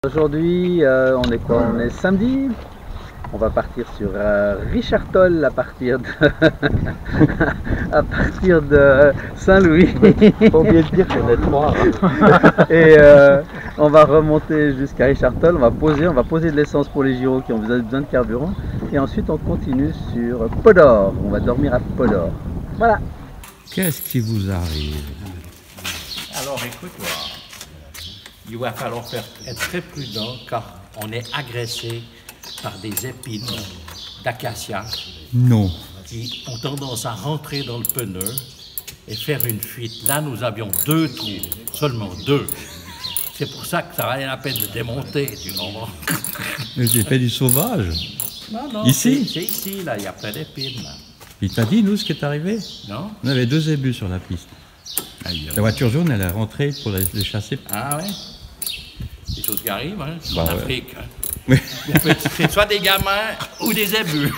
Aujourd'hui, on est quoi? On est samedi. On va partir sur Richard-Toll à partir de, à partir de Saint-Louis. Faut oublier de dire qu'on est trois. Et on va remonter jusqu'à Richard-Toll. On va poser de l'essence pour les gyros qui ont besoin de carburant. Et ensuite, on continue sur Podor. On va dormir à Podor. Voilà. Qu'est-ce qui vous arrive? Alors écoute-moi, il va falloir être très prudent car on est agressé par des épines d'acacia Non. qui ont tendance à rentrer dans le pneu et faire une fuite. Là, nous avions 2 trous, seulement 2. C'est pour ça que ça valait la peine de démonter, tu comprends? Mais j'ai fait du sauvage. Non, Ici? C'est ici, là, il y a plein d'épines. Là. Il t'a dit, nous, ce qui est arrivé? Non? On avait 2 zébus sur la piste. La voiture jaune, elle est rentrée pour les chasser. Ah ouais? Des choses qui arrivent, hein, Bah en ouais. Afrique. Hein. Oui. C'est soit des gamins ou des zébus.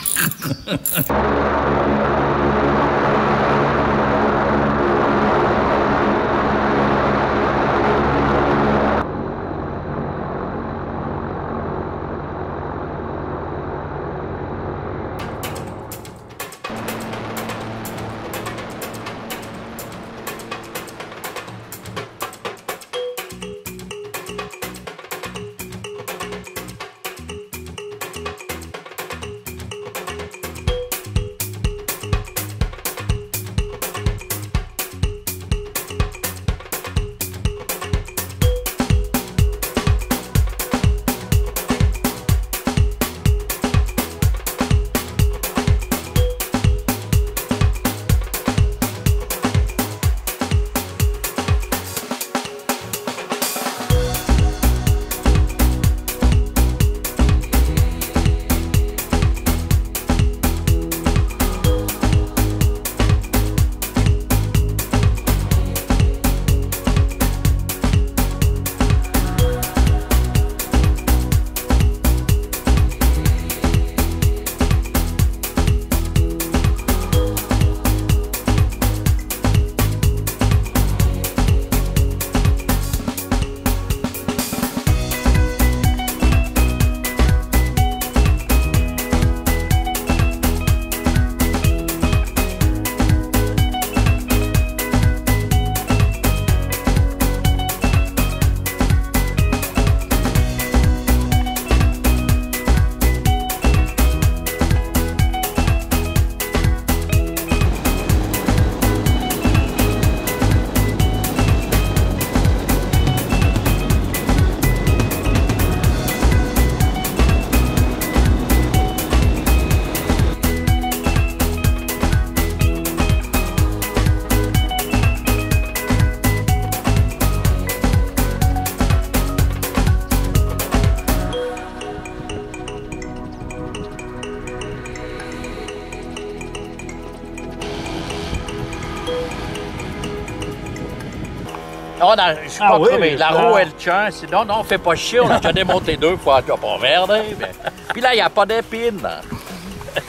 Je suis pas crevé. La roue, elle tient. Non, fais pas chier. On a déjà démonté 2 fois. Tu vas pas emmerder. Mais... Puis là, il n'y a pas d'épines.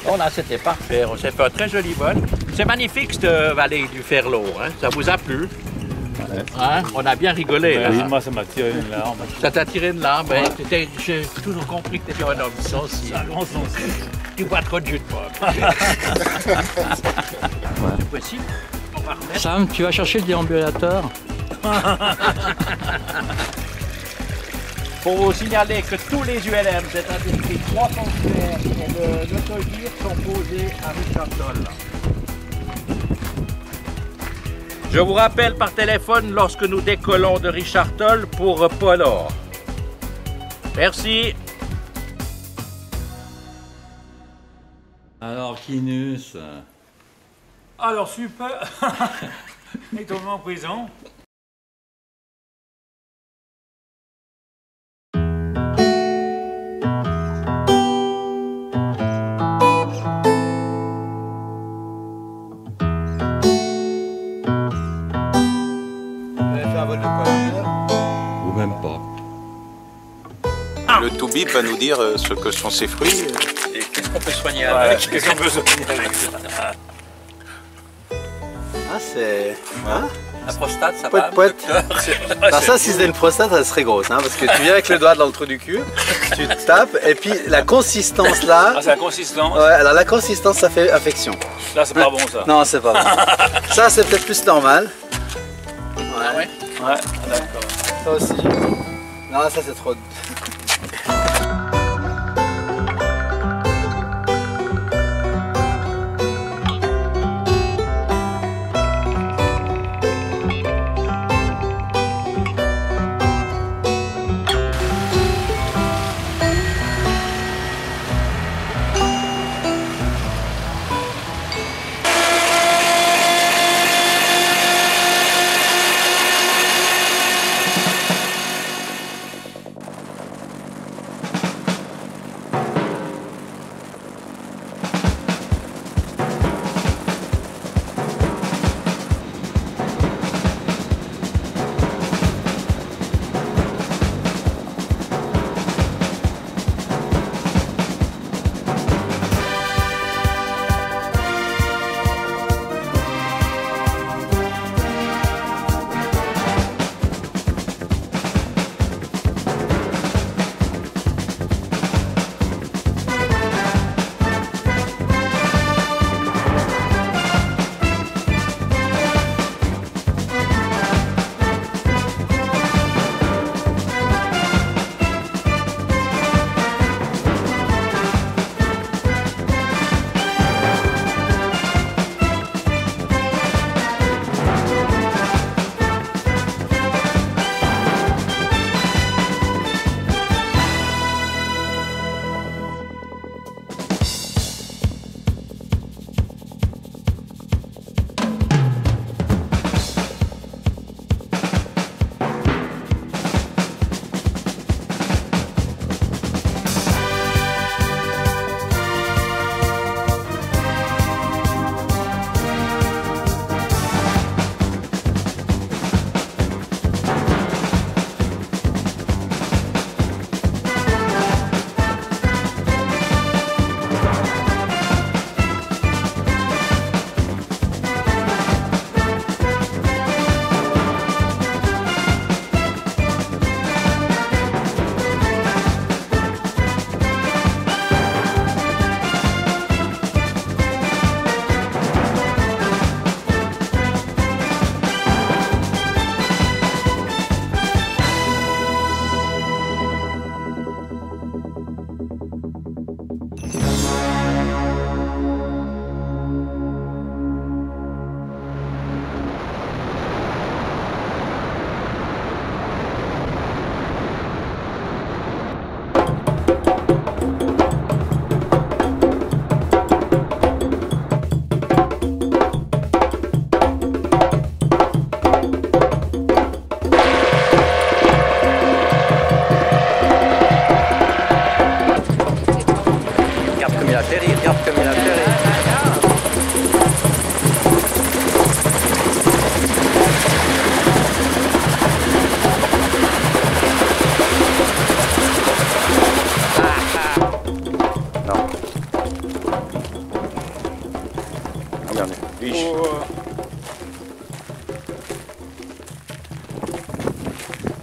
Oh là, c'était parfait. On s'est fait un très joli vol. C'est magnifique, cette vallée du Ferlo. Hein? Ça vous a plu? Ouais. Hein? On a bien rigolé. Oui, Là. moi, ça m'a tiré une larme. Ça t'a tiré une larme. Ouais. J'ai toujours compris que tu étais un homme sensible. Tu bois trop de jus de pomme. C'est possible. On va remettre. Sam, tu vas chercher le déambulateur? Pour vous signaler que tous les ULM, c'est-à-dire les 3 fonctionnaires et l'autogire sont posés à Richard-Toll. Je vous rappelle par téléphone lorsque nous décollons de Richard-Toll pour Podor. Merci. Alors, Kinus, Alors, super. Et tombé en prison. ou même pas. Le Toubib va nous dire ce que sont ces fruits. Et qu'est-ce qu'on peut soigner avec? Qu'est-ce qu'on peut soigner avec ça? Ah, c'est... Hein? La prostate, ça Pouet, va, pouet. docteur? Alors ça, si c'était une prostate, elle serait grosse, hein, parce que tu viens avec le doigt dans le trou du cul, tu tapes, et puis la consistance là, Ah, c'est la consistance. ouais, alors la consistance, ça fait affection. Là, c'est pas bon ça. Non, c'est pas bon. Ça, c'est peut-être plus normal. Ah ouais? Ouais, d'accord. Ça aussi. Non, ça c'est trop.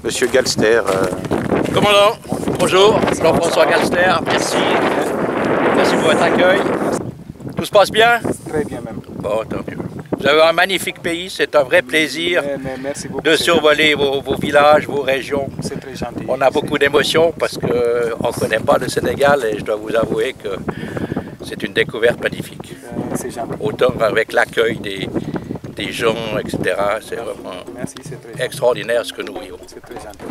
Monsieur Galster. Commandant, bonjour, Jean-François Galster, merci. Merci pour votre accueil. Tout se passe bien? Très bien même. Bon, tant mieux. Vous avez un magnifique pays, c'est un vrai plaisir Merci beaucoup, de survoler vos villages, vos régions. C'est très gentil. On a beaucoup d'émotions parce qu'on ne connaît pas le Sénégal et je dois vous avouer que c'est une découverte magnifique. C'est gentil. Autant avec l'accueil des gens, etc. C'est vraiment Merci, c'est très gentil. extraordinaire ce que nous vivons. C'est très gentil.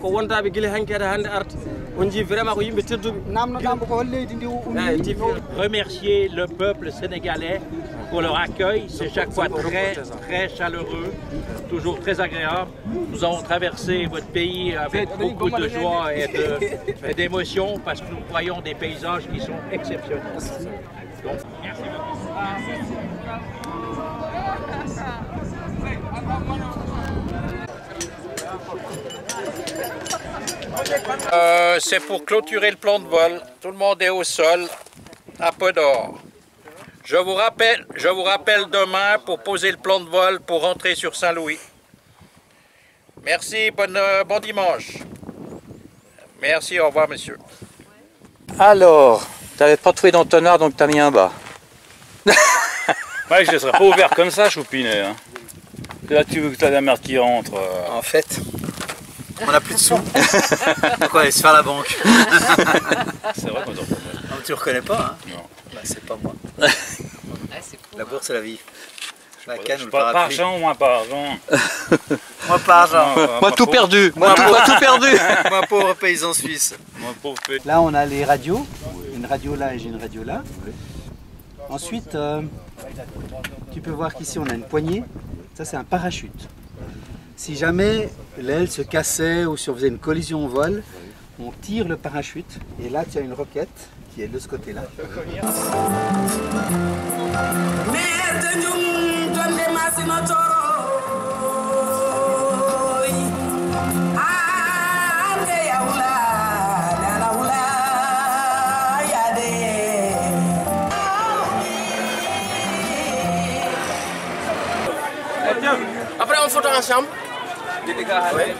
ko wontaɓe guila hankkede hande arta on jii vraiment ko yimɓe tedduɓe namdodamba ko hol leydi ndi Remercier le peuple sénégalais pour leur accueil, c'est chaque fois très chaleureux, toujours très agréable. Nous avons traversé votre pays avec beaucoup de joie et d'émotion parce que nous voyons des paysages qui sont exceptionnels. Donc, merci beaucoup. C'est pour clôturer le plan de vol. Tout le monde est au sol, à Podor. Je vous rappelle demain pour poser le plan de vol pour rentrer sur Saint-Louis. Merci, bon dimanche. Merci, au revoir, monsieur. Alors, t'avais pas trouvé d'entonnoir, donc t'as mis un bas. Ouais, je ne laisserai pas ouvert comme ça, Choupinet. Hein. Là, tu veux que tu as la merde qui rentre. En fait, on n'a plus de sous. Donc on va aller se faire la banque. C'est vrai qu'on t'en reconnaît. Non, tu ne reconnais pas, hein? Non. Bah, c'est pas moi. La bourse, c'est la vie. La canne ou le Pas parapluie. argent, moins pas argent. Moi, pas argent. Moi tout perdu. Moi tout perdu. Moi, pauvre paysan suisse. Moi, pauvre paysan. Là, on a les radios. Une radio là et j'ai une radio là. Ensuite, tu peux voir qu'ici, on a une poignée. Ça, c'est un parachute. Si jamais l'aile se cassait ou si on faisait une collision au vol, on tire le parachute. Et là, tu as une roquette qui est de ce côté-là. Après on photo ensemble. Ouais.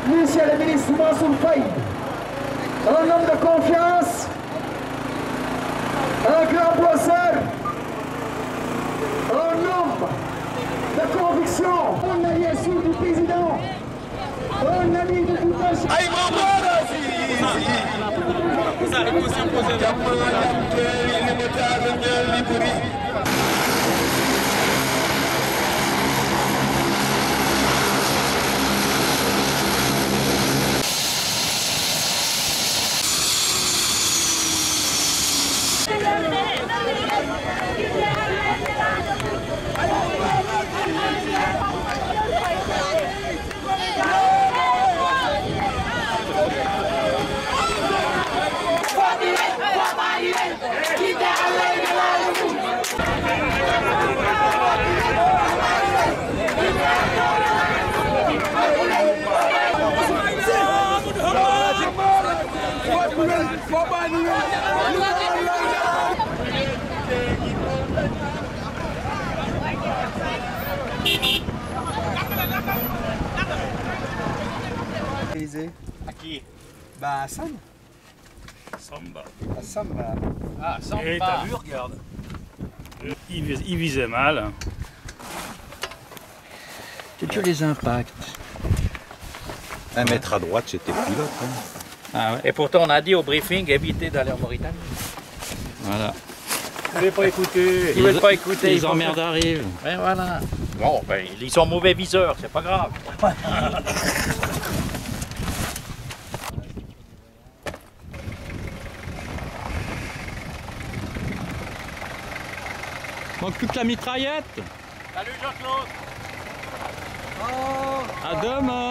Monsieur le ministre Mansour Faye, un homme de confiance, un grand bosseur, un homme de conviction, un allié sûr du président, un ami de tout un À qui? Bah à Sam. Samba. À Samba. Ah, Samba. Et t'as vu, regarde. Il visait mal. Tu les impacts. Un mètre à droite, c'était pilote. Hein. Ah ouais. Et pourtant, on a dit au briefing, évitez d'aller en Mauritanie. Voilà. Ils ne veulent pas écouter. Ils veulent pas écouter. Les emmerdes arrivent. Ouais, voilà. Bon, ben, ils sont mauvais viseurs, c'est pas grave. Manque plus que la mitraillette. Salut Jean-Claude. À demain.